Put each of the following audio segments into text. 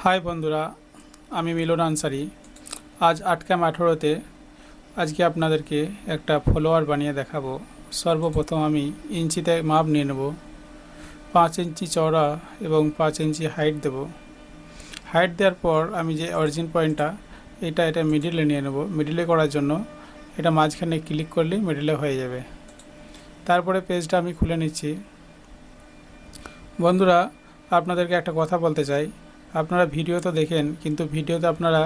High বন্ধুরা, আমি মিলন আনসারি। আজ আটকাম 18-তে আজকে আপনাদেরকে একটা ফলোয়ার বানিয়ে দেখাবো। সর্বপ্রথম আমি ইঞ্চিতে মাপ নিয়ে নেব। 5 ইঞ্চি চওড়া এবং 5 ইঞ্চি হাইট দেব। হাইট দেওয়ার পর আমি যে অরিজিন পয়েন্টটা এটা মিডিলে নিয়ে নেব। মিডিলে করার জন্য এটা মাঝখানে ক্লিক করলেই মিডিলে হয়ে যাবে। তারপরে পেজটা আমি খুলে নিচ্ছি। বন্ধুরা, আপনাদেরকে একটা কথা বলতে চাই। আপনারা ভিডিও তো দেখেন, কিন্তু ভিডিওতে আপনারা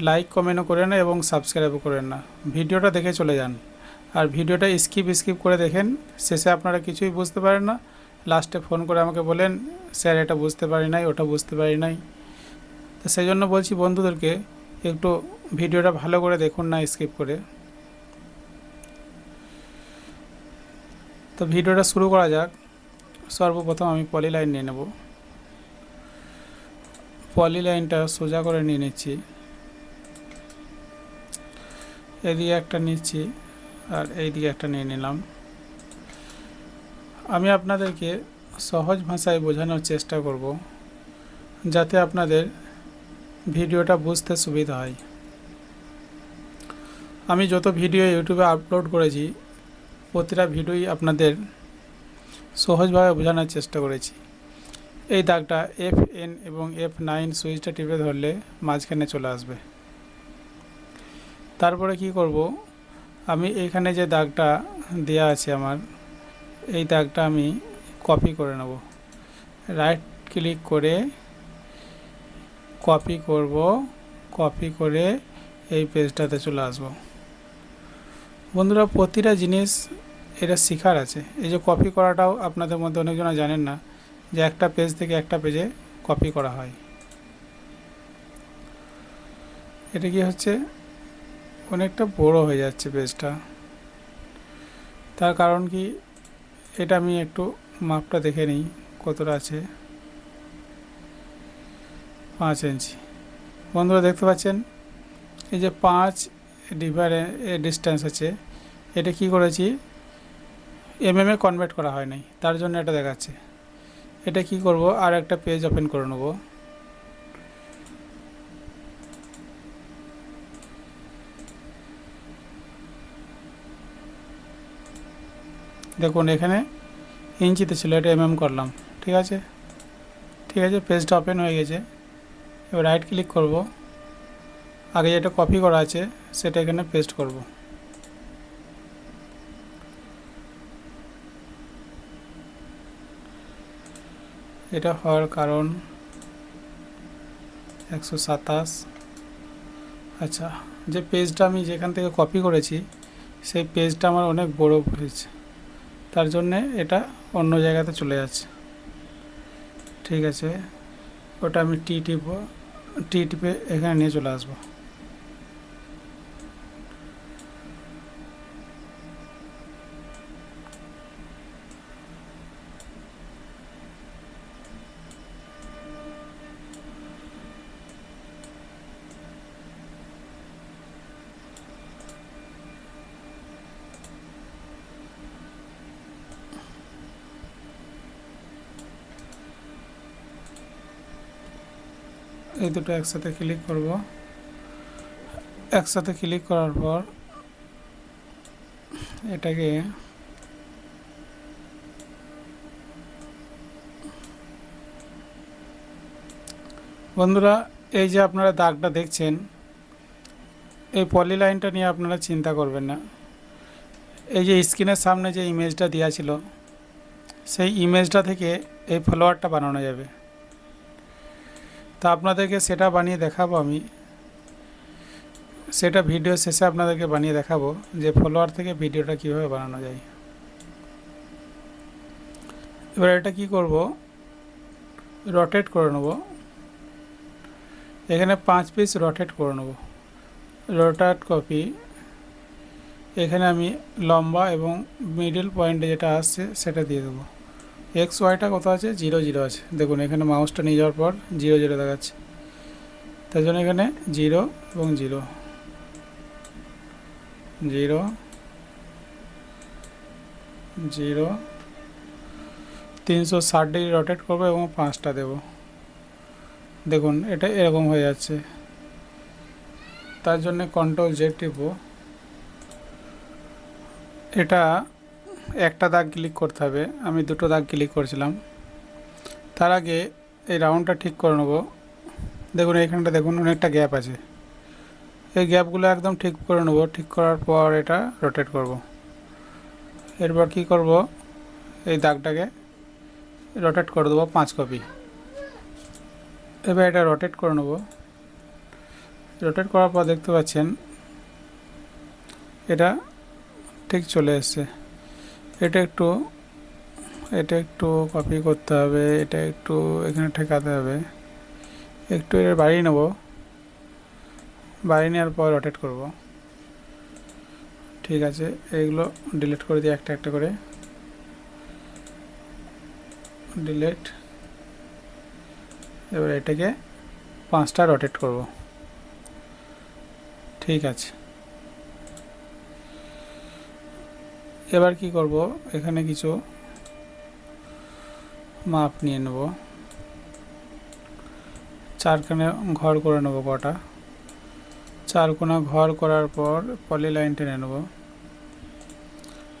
লাইক কমেন্টও করেন না এবং সাবস্ক্রাইবও করেন না। ভিডিওটা দেখে চলে যান, আর ভিডিওটা স্কিপ করে দেখেন। শেষে আপনারা কিছুই বুঝতে পারেন না, লাস্টে ফোন করে আমাকে বলেন, স্যার এটা বুঝতে পারি নাই, ওটা বুঝতে পারি নাই। তো সেই জন্য বলছি বন্ধুদেরকে, একটু ভিডিওটা ভালো করে দেখুন না স্কিপ করে। তো ভিডিওটা শুরু করা যাক। সর্বপ্রথম আমি পলি লাইন নিয়ে নেব। পলি লাইনটা সোজা করে নিয়ে নিচ্ছি। এদিকে একটা নিচ্ছি আর এইদিকে একটা নিয়ে নিলাম। আমি আপনাদেরকে সহজ ভাষায় বোঝানোর চেষ্টা করব, যাতে আপনাদের ভিডিওটা বুঝতে সুবিধা হয়। আমি যত ভিডিও ইউটিউবে আপলোড করেছি, প্রতিটা ভিডিওই আপনাদের সহজভাবে বোঝানোর চেষ্টা করেছি। এই দাগটা FN এবং F9 সুইচটা টিপে ধরলে মাঝখানে চলে আসবে। তারপরে কি করব, আমি এখানে যে দাগটা দেয়া আছে আমার, এই দাগটা আমি কপি করে নেব। রাইট ক্লিক করে কপি করব, কপি করে এই পেজটাতে চলে আসব। বন্ধুরা, প্রতিটা জিনিস এটা শেখার আছে। এই যে কপি করাটাও আপনাদের মধ্যে অনেকজনা জানেন না, যে একটা পেজ থেকে একটা পেজে কপি করা হয়। এটা কি হচ্ছে, অনেকটা বড় হয়ে যাচ্ছে পেজটা। তার কারণ কি, এটা আমি একটু মাপটা দেখে নিই কতটা আছে। 5 ইঞ্চি। বন্ধুরা দেখতে পাচ্ছেন, এই যে 5 ডিস্টেন্স আছে, এটা কি করেছি, এমএমে কনভার্ট করা হয় নাই, তার জন্য এটা দেখাচ্ছে। এটা কি করব, আর একটা পেজ ওপেন করে নেব। দেখুন এখানে ইঞ্চিতে ছিল, এটা এমএম করলাম। ঠিক আছে, পেজটা ওপেন হয়ে গেছে। এবার রাইট ক্লিক করব, আগে যেটা কপি করা আছে সেটা এখানে পেস্ট করব। এটা হওয়ার কারণ 127। আচ্ছা, যে পেজটা আমি যেখান থেকে কপি করেছি সেই পেজটা আমার অনেক বড় হয়েছে, তার জন্যে এটা অন্য জায়গাতে চলে যাচ্ছে। ঠিক আছে, ওটা আমি টি টিপে এখানে নিয়ে চলে আসবো। এই দুটো একসাথে ক্লিক করব। একসাথে ক্লিক করার পর এটাকে বন্ধুরা, এই যে আপনারা দাগটা দেখছেন, এই পলি লাইনটা নিয়ে আপনারা চিন্তা করবেন না। এই যে স্ক্রিনের সামনে যে ইমেজটা দেওয়া ছিল, সেই ইমেজটা থেকে এই ফলোয়ারটা বানানো যাবে। তা আপনাদেরকে সেটা বানিয়ে দেখাবো আমি। সেটা ভিডিও শেষে আপনাদেরকে বানিয়ে দেখাবো যে ফলোয়ার থেকে ভিডিওটা কিভাবে বানানো যায়। এবার এটা কি করব, রোটেট করে নেব। এখানে 5 পিস রোটেট করে নেব। রোটেট কপি, এখানে আমি লম্বা এবং মিডল পয়েন্টে যেটা আসছে সেটা দিয়ে দেবো। এক্স ওয়াইটা কত আছে, 0 0 আছে। দেখুন এখানে মাউসটা নিয়ে যাওয়ার পর 0 0 দেখাচ্ছে, তার জন্য এখানে 0 এবং 0 0 0 360 ডিগ্রি রোটেট করবো এবং 5টা দেব। দেখুন এটা এরকম হয়ে যাচ্ছে। তার জন্য কন্ট্রোল জেড টিপব। এটা একটা দাগ ক্লিক করতে হবে, আমি দুটো দাগ ক্লিক করছিলাম। তার আগে এই রাউন্ডটা ঠিক করে নেব। দেখুন এইখানটা দেখুন অনেকটা গ্যাপ আছে, এই গ্যাপগুলো একদম ঠিক করে নেব। ঠিক করার পর এটা রোটেট করব। এরপর কি করব, এই দাগটাকে রোটেট করে দেবো 5 কপি। এবার এটা রোটেট করে নেব। রোটেট করার পর দেখতে পাচ্ছেন এটা ঠিক চলে এসছে। এটা একটু কপি করতে হবে, এটা একটু এখানে ঠেকাতে হবে, একটু এটা বাড়িয়ে নেব। বাড়িয়ে নেওয়ার পর রোটেট করব। ঠিক আছে, এইগুলো ডিলিট করে দিই একটা একটা করে। ডিলিট। এবার এটাকে 5টা রোটেট করব। ঠিক আছে, এবার কি করব, এখানে কিছু মাপ নিয়ে নেব। 4খানে ঘর করে নেব কটা। 4 কোণা ঘর করার পর পলি লাইন টেনে নেব,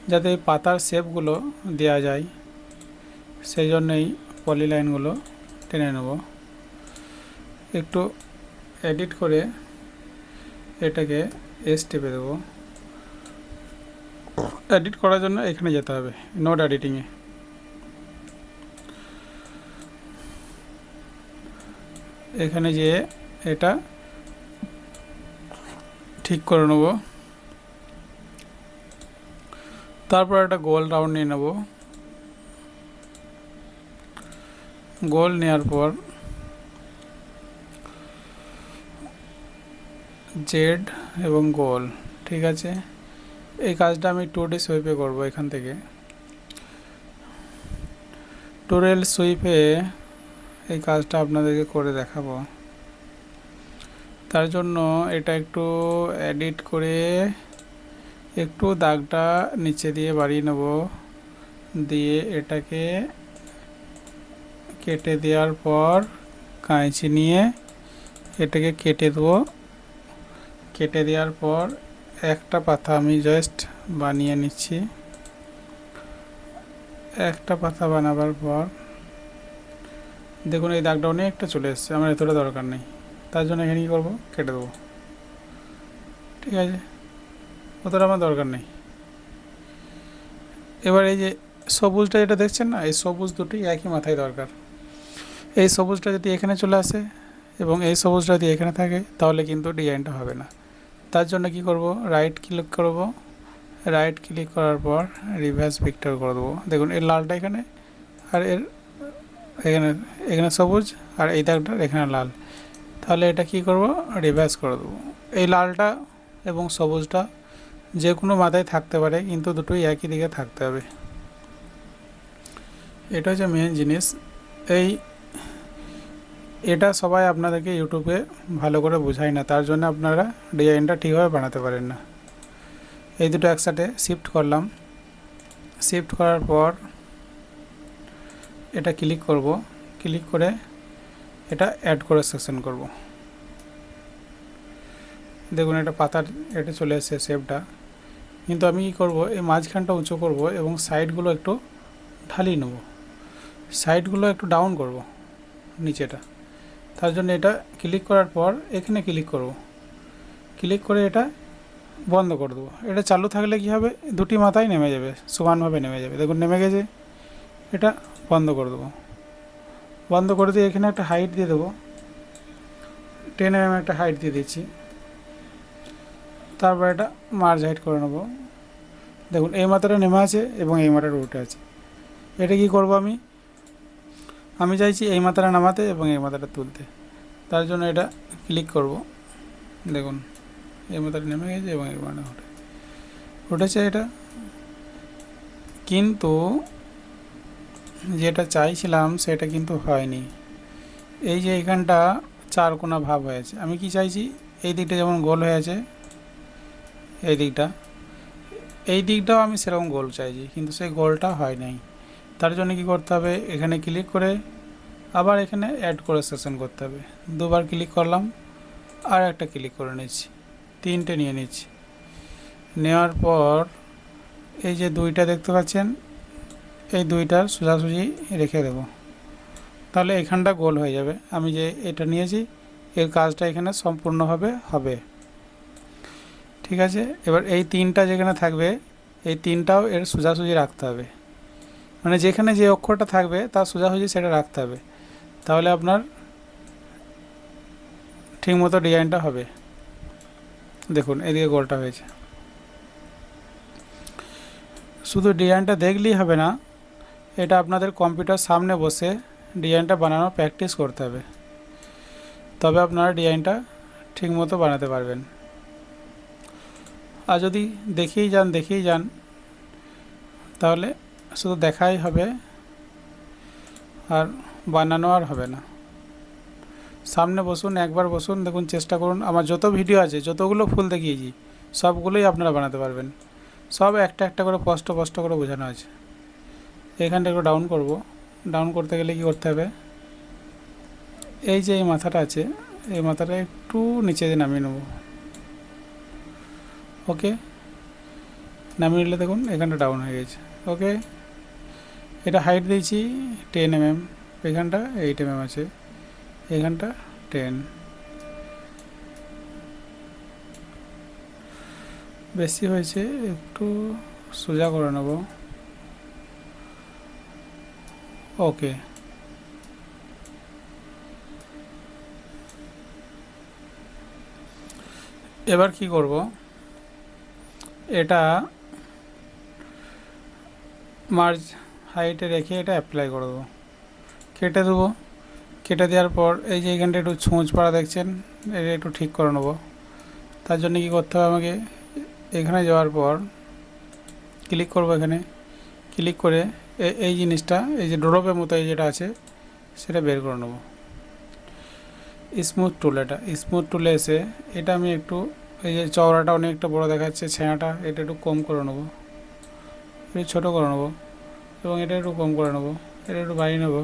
যাতে এই পাতার শেপগুলো দেওয়া যায়, সেই জন্যই পলি লাইনগুলো টেনে নেব। একটু এডিট করে এটাকে এস টিপে দেবো। এডিট করার জন্য এখানে যেতে হবে, নোট এডিটিংয়ে। এখানে যেয়ে এটা ঠিক করে নেব। তারপর একটা গোল রাউন্ড নিয়ে নেব। গোল নেওয়ার পর জেড এবং গোল। ঠিক আছে, এই কাজটা আমি 2D সুইপে করব। এখান থেকে টুরেল সুইপে এই কাজটা আপনাদেরকে করে দেখাবো। তার জন্য এটা একটু এডিট করে একটু দাগটা নিচে দিয়ে বাড়িয়ে নেব, দিয়ে এটাকে কেটে দেওয়ার পর কাঁচি নিয়ে এটাকে কেটে দেবো। কেটে দেওয়ার পর একটা পাতা আমি জাস্ট বানিয়ে নিচ্ছি। একটা পাতা বানাবার পর দেখুন এই দাগটা অনেকটা চলে এসছে, আমার এতটা দরকার নেই। তার জন্য এখানে কী করবো, কেটে দেবো। ঠিক আছে, অতটা আমার দরকার নেই। এবার এই যে সবুজটা যেটা দেখছেন না, এই সবুজ দুটি একই মাথায় দরকার। এই সবুজটা যদি এখানে চলে আসে এবং এই সবুজটা যদি এখানে থাকে, তাহলে কিন্তু ডিজাইনটা হবে না। তার জন্য কি করব, রাইট ক্লিক করব। রাইট ক্লিক করার পর রিভার্স পিকচার করে দেবো। দেখুন এই লালটা এখানে, আর এর এখানে এখানে সবুজ, আর এই দাগটার এখানে লাল। তাহলে এটা কি করব, রিভার্স করে দেবো। এই লালটা এবং সবুজটা যে কোনো মাথায় থাকতে পারে, কিন্তু দুটোই একই দিকে থাকতে হবে। এটা হচ্ছে মেন জিনিস। এটা সবাই আপনাদেরকে ইউটিউবে ভালো করে বোঝায় না, তার জন্য আপনারা ডিজাইনটা ঠিকভাবে বানাতে পারেন না। এই দুটো একসাথে শিফট করলাম। শিফট করার পর এটা ক্লিক করব। ক্লিক করে এটা অ্যাড করে সেকশন করব। দেখুন এটা পাতার এটা চলে এসেছে শেপটা। কিন্তু আমি কী করবো, এই মাঝখানটা উঁচু করব এবং সাইডগুলো একটু ঢালিয়ে নেব। সাইডগুলো একটু ডাউন করব নিচেটা। তার জন্য এটা ক্লিক করার পর এখানে ক্লিক করব। ক্লিক করে এটা বন্ধ করে দেবো। এটা চালু থাকলে কী হবে, দুটি মাথায় নেমে যাবে, সমানভাবে নেমে যাবে। দেখুন নেমে গেছে। এটা বন্ধ করে দেবো। বন্ধ করে দিয়ে এখানে একটা হাইট দিয়ে দেবো। 10 mm একটা হাইট দিয়ে দিচ্ছি। তারপর এটা মার্জ হাইট করে নেব। দেখুন এই মাথাটা নেমে আছে এবং এই মাথাটা উঠে আছে। এটা কি করব, আমি চাইছি এই মাথাটা নামাতে এবং এই মাথাটা তুলতে। তার জন্য এটা ক্লিক করব। দেখুন এই মাথাটা নেমে গেছে এবং এই মাথাটা উঠেছে। এটা কিন্তু যেটা চাইছিলাম সেটা কিন্তু হয়নি। এই যে এখানটা 4 কোণা ভাব হয়েছে, আমি কি চাইছি, এই দিকটা যেমন গোল হয়ে আছে, এই দিকটাও আমি সেরকম গোল চাইছি, কিন্তু সেই গোলটা হয় নাই। তার জন্য কি করতে হবে, এখানে ক্লিক করে আবার এখানে অ্যাড করে সেশন করতে হবে। দুবার ক্লিক করলাম, আর একটা ক্লিক করে নিচ্ছি, তিনটে নিয়ে নিচ্ছি। নেওয়ার পর এই যে দুইটা দেখতে পাচ্ছেন, এই দুইটার সোজাসুজি রেখে দেব, তাহলে এখানটা গোল হয়ে যাবে। আমি যে এটা নিয়েছি এর কাজটা এখানে সম্পূর্ণভাবে হবে। ঠিক আছে, এবার এই তিনটা যেখানে থাকবে এই তিনটাও এর সোজাসুজি রাখতে হবে, মানে যেখানে যে অক্ষরটা থাকবে তার সোজাসুজি সেটা রাখতে হবে, তাহলে আপনার ঠিকমতো ডিজাইনটা হবে। দেখুন এদিকে গোলটা হয়েছে। শুধু ডিজাইনটা দেখলেই হবে না, এটা আপনাদের কম্পিউটার সামনে বসে ডিজাইনটা বানানোর প্র্যাকটিস করতে হবে, তবে আপনারা ডিজাইনটা ঠিকমতো বানাতে পারবেন। আর যদি দেখেই যান তাহলে শুধু দেখাই হবে, আর বানানো আর হবে না। সামনে বসুন, একবার বসুন, দেখুন, চেষ্টা করুন। আমার যত ভিডিও আছে, যতগুলো ফুল দেখিয়েছি, সবগুলোই আপনারা বানাতে পারবেন। সব একটা একটা করে স্পষ্ট স্পষ্ট করে বোঝানো আছে। এখানটা একটু ডাউন করব। ডাউন করতে গেলে কি করতে হবে, এই যে এই মাথাটা আছে, এই মাথাটা একটু নিচে নামিয়ে নেব। ওকে, নামিয়ে নিলে দেখুন এখানটা ডাউন হয়ে গেছে। ওকে, এটা হাইট দিয়েছি 10 mm, এখানটা 8 mm আছে, এখানটা 10। বেশি হয়েছে, একটু সোজা করে নেব। ওকে, এবার কি করব, এটা মার্জ হাইটে রেখে এটা অ্যাপ্লাই করে দেবো। কেটে দেবো। কেটে দেওয়ার পর এই যে এখানটা একটু ছুঁচ পাড়া দেখছেন, এটা একটু ঠিক করে নেবো। তার জন্য কি করতে হবে, আমাকে এখানে যাওয়ার পর ক্লিক করব, এখানে ক্লিক করে এই জিনিসটা, এই যে ড্রপের মতো এই যেটা আছে সেটা বের করে নেব। স্মুথ টুল, এটা স্মুথ টুলে এসে এটা আমি একটু, এই যে চওড়াটা অনেকটা বড় দেখাচ্ছে, ছেঁড়াটা এটা একটু কম করে নেবো, একটু ছোটো করে নেবো, এবং এটা একটু কম করে নেবো, এটা একটু বাড়িয়ে নেবো।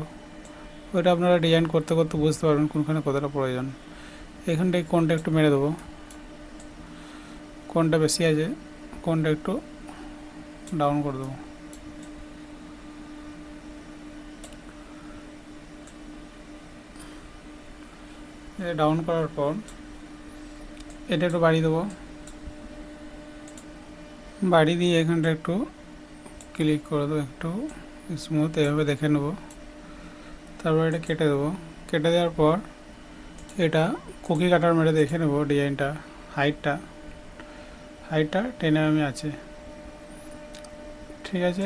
ওইটা আপনারা ডিজাইন করতে করতে বুঝতে পারবেন কোনখানে কতটা প্রয়োজন। এখানটায় কোনটা একটু মেরে দেবো, কোনটা বেশি আছে কোনটা একটু ডাউন করে দেবো। ডাউন করার পর এটা একটু বাড়িয়ে দেবো, বাড়িয়ে দিয়ে এখানটা একটু ক্লিক করে দেবো, একটু স্মুথ এভাবে দেখে নেবো। তারপর এটা কেটে দেবো। কেটে দেওয়ার পর এটা কুকি কাটার মেরে দেখে নেবো ডিজাইনটা, হাইটটা 10 mm আছে। ঠিক আছে,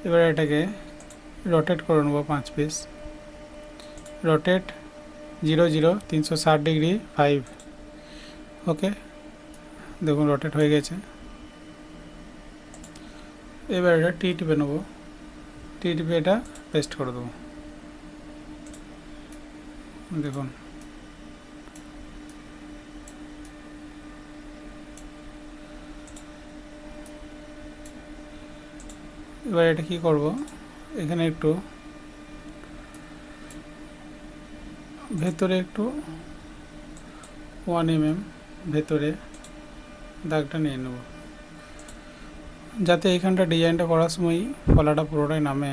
এবার এটাকে রোটেট করে নেবো 5 পিস। Rotate 0 0 360 degree 5। ওকে, দেখুন রোটেট হয়ে গেছে। এবার এটা টি টিপে নেবো, টি টিপে এটা পেস্ট করে দেবো। দেখুন এবার এটা কি করব, এখানে একটু ভেতরে একটু 1 mm ভেতরে দাগটা নিয়ে নেব, যাতে এইখানটা ডিজাইনটা করার সময় ফলাটা পুরোটাই নামে।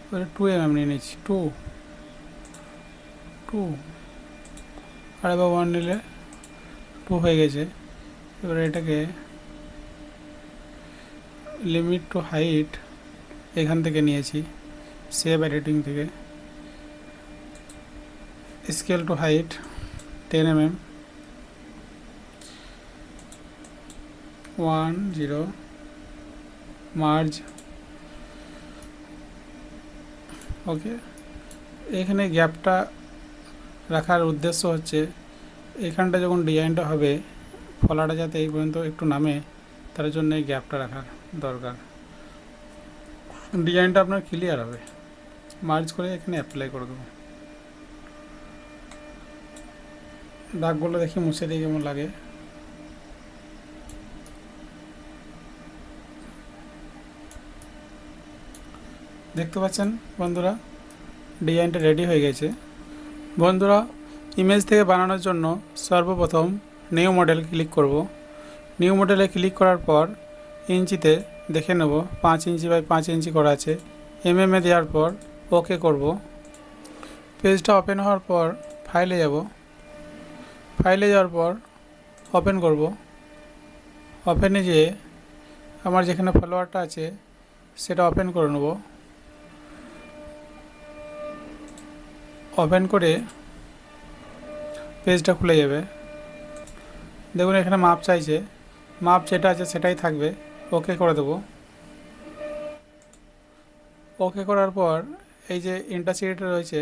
এবারে 2 mm নিয়ে নিচ্ছি, 2 আর এবার 1 নিলে 2 হয়ে গেছে। এবারে এটাকে লিমিট টু হাইট এখান থেকে নিয়েছি, সেভ এডিটিং থেকে, scale to height 10 mm, 1 0, merge. Okay, এখানে গ্যাপটা রাখার উদ্দেশ্য হচ্ছে এখানটা যখন ডিজাইনটা হবে ফলাটা যাতে এই পর্যন্ত একটু নামে, তার জন্য এই গ্যাপটা রাখার দরকার। ডিজাইনটা আপনার ক্লিয়ার হবে। মার্জ করে এখানে অ্যাপ্লাই করে দেবো। দাগগুলো দেখি মুছে দিয়ে কেমন লাগে। দেখতে পাচ্ছেন বন্ধুরা, ডিজাইনটা রেডি হয়ে গেছে। বন্ধুরা, ইমেজ থেকে বানানোর জন্য সর্বপ্রথম নিউ মডেল ক্লিক করব। নিউ মডেলে ক্লিক করার পর ইঞ্চিতে দেখে নেব 5 ইঞ্চি বাই 5 ইঞ্চি করা আছে। এমএমএ দেওয়ার পর ওকে করব। পেজটা ওপেন হওয়ার পর ফাইলে যাব। ফাইলে যাওয়ার পর ওপেন করব। ওপেনে যেয়ে আমার যেখানে ফলোয়ারটা আছে সেটা ওপেন করে নেব। ওপেন করে পেজটা খুলে যাবে। দেখুন এখানে মাপ চাইছে, মাপ যেটা আছে সেটাই থাকবে। ওকে করে দেব। ওকে করার পর এই যে ইন্টারসিটিটা রয়েছে,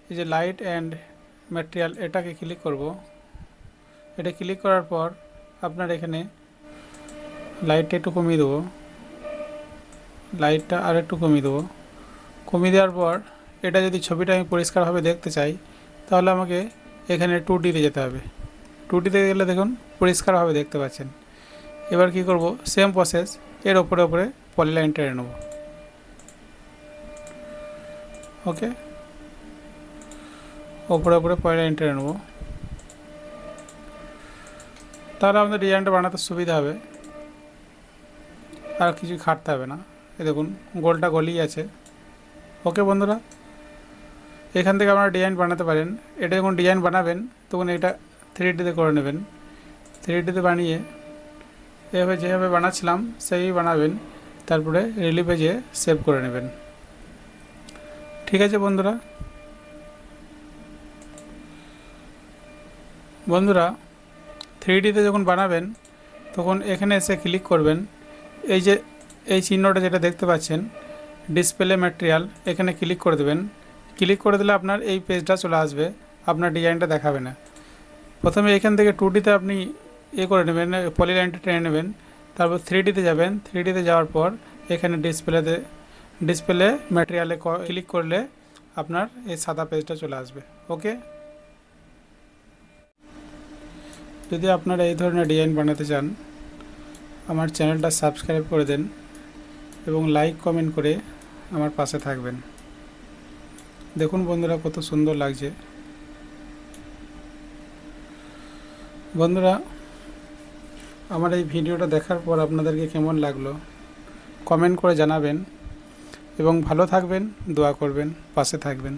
এই যে লাইট অ্যান্ড ম্যাটেরিয়াল, এটাকে ক্লিক করব। এটা ক্লিক করার পর আপনার এখানে লাইটটা একটু কমিয়ে দেবো। লাইটটা আর একটু কমিয়ে দেবো। কমিয়ে দেওয়ার পর এটা যদি ছবিটা আমি পরিষ্কারভাবে দেখতে চাই তাহলে আমাকে এখানে 2Dতে যেতে হবে। 2Dতে গেলে দেখুন পরিষ্কারভাবে দেখতে পাচ্ছেন। এবার কি করব, সেম প্রসেস, এর ওপরে পলিলাইন টেনে নেব। ওকে, ওপরে পলিলাইন টেনে নেব। তাহলে আমাদের ডিজাইনটা বানাতে সুবিধা হবে, আর কিছু খাটতে হবে না। এই দেখুন গোলটা গলিয়ে আছে। ওকে বন্ধুরা, এখান থেকে আপনারা ডিজাইন বানাতে পারেন। এটা যখন ডিজাইন বানাবেন তখন এটা 3Dতে করে নেবেন। 3Dতে বানিয়ে এভাবে যেভাবে বানাচ্ছিলাম সেই বানাবেন, তারপরে রিলিফে যেয়ে সেভ করে নেবেন। ঠিক আছে বন্ধুরা। বন্ধুরা, 3Dতে যখন বানাবেন তখন এখানে এসে ক্লিক করবেন। এই যে এই চিহ্নটা যেটা দেখতে পাচ্ছেন ডিসপ্লে ম্যাটেরিয়াল, এখানে ক্লিক করে দেবেন। ক্লিক করে দিলে আপনার এই পেজটা চলে আসবে, আপনার ডিজাইনটা দেখাবে না। প্রথমে এখান থেকে 2Dতে আপনি করে নেবেন, পলিলাইনটা টেনে নেবেন। তারপর 3Dতে যাবেন। 3Dতে যাওয়ার পর এখানে ডিসপ্লে ম্যাটেরিয়ালে ক্লিক করলে আপনার এই সাদা পেজটা চলে আসবে। ওকে, যদি আপনারা এই ধরনের ডিজাইন বানাতে চান আমার চ্যানেলটা সাবস্ক্রাইব করে দেন এবং লাইক কমেন্ট করে আমার পাশে থাকবেন। দেখুন বন্ধুরা কত সুন্দর লাগছে। বন্ধুরা, আমার এই ভিডিওটা দেখার পর আপনাদেরকে কেমন লাগলো কমেন্ট করে জানাবেন এবং ভালো থাকবেন, দোয়া করবেন, পাশে থাকবেন।